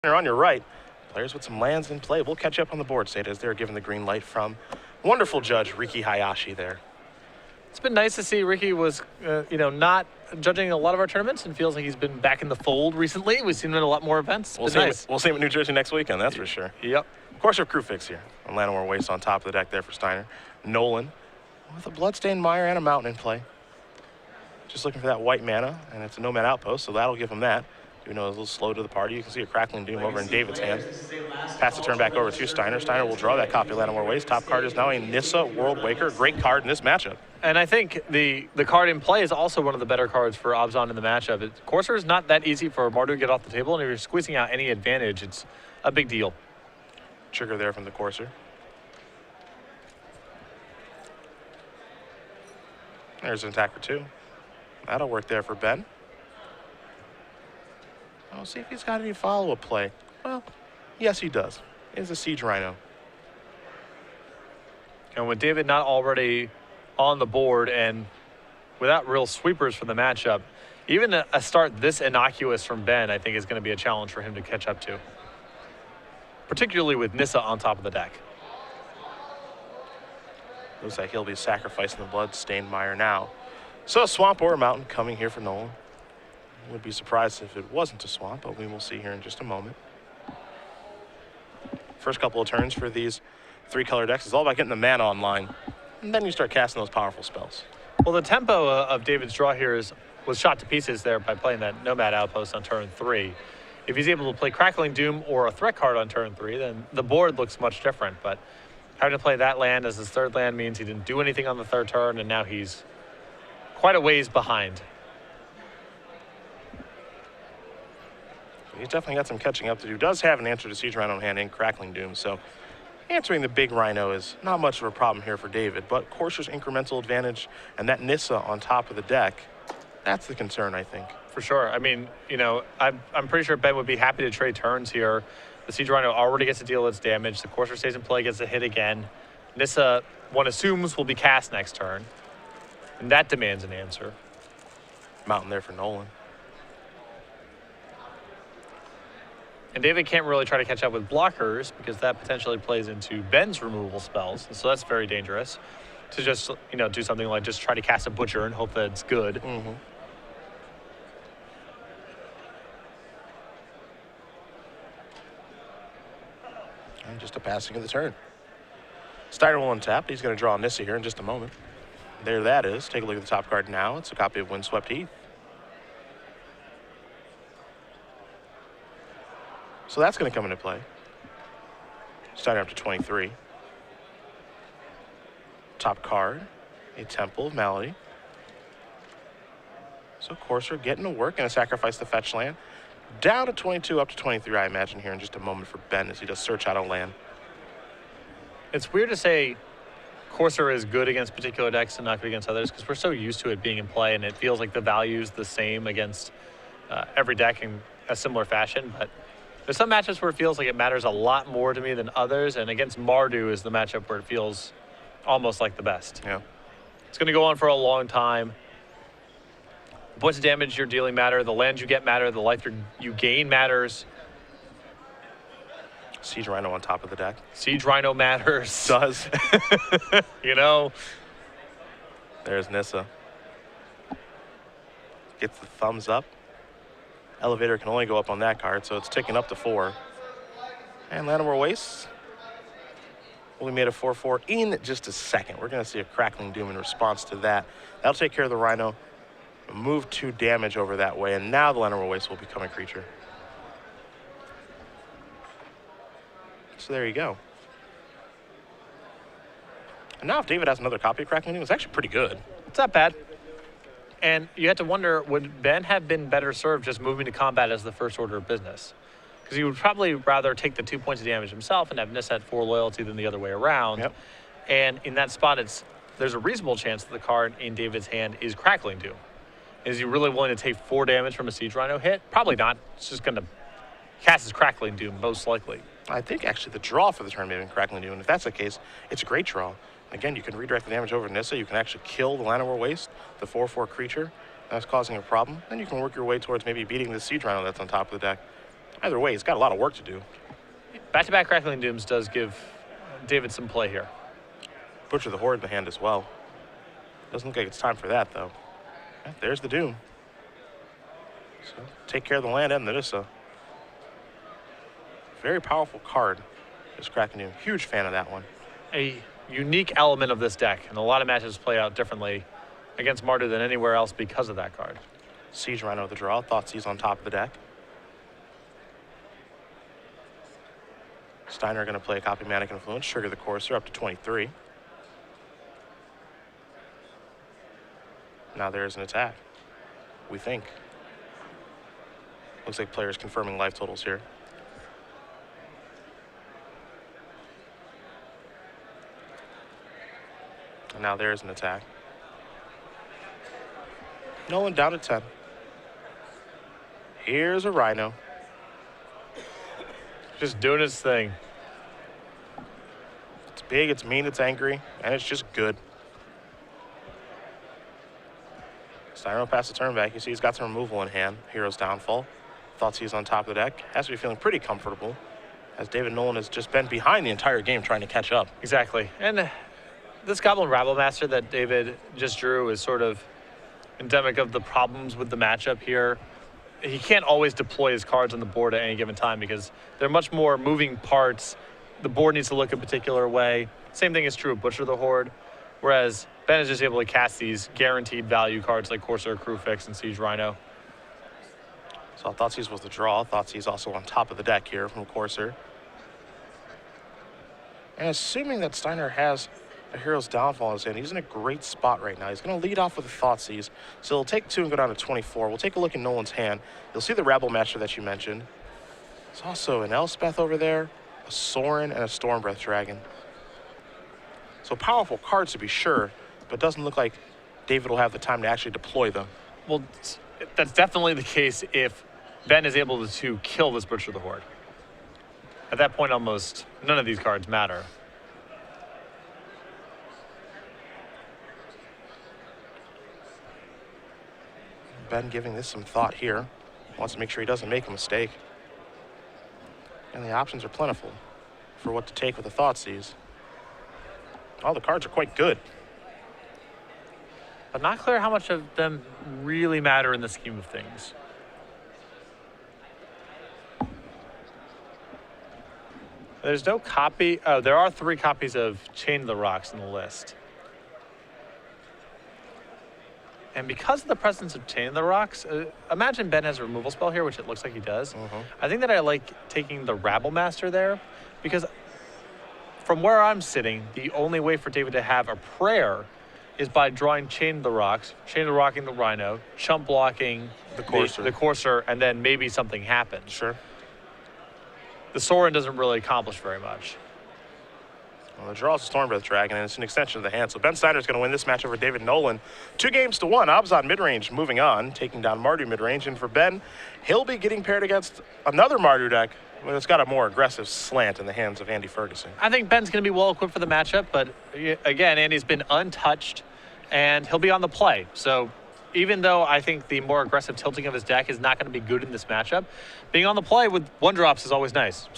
On your right, players with some lands in play. We'll catch up on the board state as they're given the green light from wonderful judge Riki Hayashi there. It's been nice to see Riki was, not judging a lot of our tournaments and feels like he's been back in the fold recently. We've seen him in a lot more events. We'll see him in New Jersey next weekend, that's for sure. Yep. Of course, our crew fix here. On Llanowar Waste on top of the deck there for Steiner. Nolan with a Bloodstained Mire and a Mountain in play. Just looking for that white mana, and it's a nomad outpost, so that'll give him that. Even though it's a little slow to the party, you can see a Crackling Doom over in David's hand. Pass the turn back over to Steiner. Steiner will draw that copy of Llanowar Waste. Top card is now a Nissa World Waker. Great card in this matchup. And I think the card in play is also one of the better cards for Abzan in the matchup. Courser is not that easy for Mardu to get off the table, and if you're squeezing out any advantage, it's a big deal. Trigger there from the Courser. There's an attack for 2. That'll work there for Ben. I'll see if he's got any follow-up play. Well, yes, he does. It's a Siege Rhino. And with David not already on the board and without real sweepers for the matchup, even a start this innocuous from Ben, I think, is going to be a challenge for him to catch up to. Particularly with Nissa on top of the deck. Looks like he'll be sacrificing the Bloodstained Mire now. So a Swamp or a Mountain coming here for Nolan. Would be surprised if it wasn't a Swamp, but we will see here in just a moment. First couple of turns for these 3-color decks is all about getting the mana online, and then you start casting those powerful spells. Well, the tempo of David's draw here was shot to pieces there by playing that Nomad Outpost on turn 3. If he's able to play Crackling Doom or a threat card on turn 3, then the board looks much different. But having to play that land as his third land means he didn't do anything on the third turn, and now he's quite a ways behind. He's definitely got some catching up to do. Does have an answer to Siege Rhino in hand in Crackling Doom, so answering the big Rhino is not much of a problem here for David, but Courser's incremental advantage and that Nissa on top of the deck, that's the concern, I think. For sure. I mean, I'm pretty sure Ben would be happy to trade turns here. The Siege Rhino already gets to deal its damage. The Courser stays in play, gets a hit again. Nissa, one assumes, will be cast next turn, and that demands an answer. Mountain there for Nolan. And David can't really try to catch up with blockers because that potentially plays into Ben's removal spells. So that's very dangerous to just, do something like just try to cast a Butcher and hope that it's good. Mm-hmm. And just a passing of the turn. Steiner will untap. He's going to draw Nissa here in just a moment. There that is. Take a look at the top card now. It's a copy of Windswept Heath. So that's going to come into play. Steiner up to 23. Top card, a Temple of Malady. So Courser getting to work, and sacrifice the fetch land. Down to 22, up to 23, I imagine, here in just a moment for Ben as he does search out a land. It's weird to say Courser is good against particular decks and not good against others because we're so used to it being in play, and it feels like the value's the same against every deck in a similar fashion, but there's some matchups where it feels like it matters a lot more to me than others, and against Mardu is the matchup where it feels almost like the best. Yeah. It's going to go on for a long time. The points of damage you're dealing matter, the lands you get matter, the life you gain matters. Siege Rhino on top of the deck. Siege Rhino matters. Does. There's Nissa. Gets the thumbs up. Elevator can only go up on that card, so it's ticking up to 4. And Llanowar Waste will be made a 4/4 in just a second. We're going to see a Crackling Doom in response to that. That'll take care of the Rhino. Move 2 damage over that way, and now the Llanowar Waste will become a creature. So there you go. And now if David has another copy of Crackling Doom, it's actually pretty good. It's not bad. And you have to wonder, would Ben have been better served just moving to combat as the first order of business? Because he would probably rather take the 2 points of damage himself and have Nissa at 4 loyalty than the other way around. Yep. And in that spot, there's a reasonable chance that the card in David's hand is Crackling Doom. Is he really willing to take 4 damage from a Siege Rhino hit? Probably not. It's just going to cast his Crackling Doom, most likely. I think actually the draw for the turn may have been Crackling Doom, and if that's the case, it's a great draw. Again, you can redirect the damage over to Nissa. You can actually kill the Llanowar Waste, the 4/4 creature that's causing a problem. Then you can work your way towards maybe beating the Siege Rhino that's on top of the deck. Either way, he's got a lot of work to do. Back-to-back Crackling Dooms does give David some play here. Butcher the Horde in the hand as well. Doesn't look like it's time for that, though. Yeah, there's the Doom. So take care of the land and the Nissa. Very powerful card, this Kraken Doom. Huge fan of that one. A unique element of this deck, and a lot of matches play out differently against Mardu than anywhere else because of that card. Siege Rhino with the draw. Thoughtseize on top of the deck. Steiner going to play a Copymatic Influence, trigger the Courser up to 23. Now there's an attack, we think. Looks like players confirming life totals here. And now there's an attack. Nolan down to 10. Here's a Rhino. Just doing his thing. It's big, it's mean, it's angry, and it's just good. Steiner will pass the turn back. You see he's got some removal in hand. Hero's Downfall. Thoughtseize on top of the deck. Has to be feeling pretty comfortable, as David Nolan has just been behind the entire game trying to catch up. Exactly. And this Goblin Rabble Master that David just drew is sort of endemic of the problems with the matchup here. He can't always deploy his cards on the board at any given time because there are much more moving parts. The board needs to look a particular way. Same thing is true of Butcher the Horde, whereas Ben is just able to cast these guaranteed value cards like Corsair, Crewfix, and Siege Rhino. So Thoughtseize was the draw. Thoughtseize also on top of the deck here from Corsair. And assuming that Steiner has a Hero's Downfall in his hand, he's in a great spot right now. He's going to lead off with a Thoughtseize. So he'll take 2 and go down to 24. We'll take a look at Nolan's hand. You'll see the Rabble Master that you mentioned. There's also an Elspeth over there, a Sorin, and a Stormbreath Dragon. So powerful cards to be sure, but it doesn't look like David will have the time to actually deploy them. Well, that's definitely the case if Ben is able to kill this Butcher the Horde. At that point, almost none of these cards matter. Ben giving this some thought here. Wants to make sure he doesn't make a mistake. And the options are plentiful for what to take with the Thoughtseize. All the cards are quite good. But not clear how much of them really matter in the scheme of things. There's no copy. Oh, there are 3 copies of Chain of the Rocks in the list. And because of the presence of Chain of the Rocks, imagine Ben has a removal spell here, which it looks like he does. I think that I like taking the Rabble Master there, because from where I'm sitting, the only way for David to have a prayer is by drawing Chain of the Rocks, Chain of the Rocking the Rhino, chump blocking the Courser, and then maybe something happens. Sure. The Sorin doesn't really accomplish very much. Well, the draw is a Stormbreath Dragon, and it's an extension of the hand. So Ben Steiner's going to win this match over David Nolan. 2-1. Abzan midrange moving on, taking down Mardu midrange. And for Ben, he'll be getting paired against another Mardu deck, but it's got a more aggressive slant in the hands of Andy Ferguson. I think Ben's going to be well equipped for the matchup, but again, Andy's been untouched, and he'll be on the play. So even though I think the more aggressive tilting of his deck is not going to be good in this matchup, being on the play with 1-drops is always nice.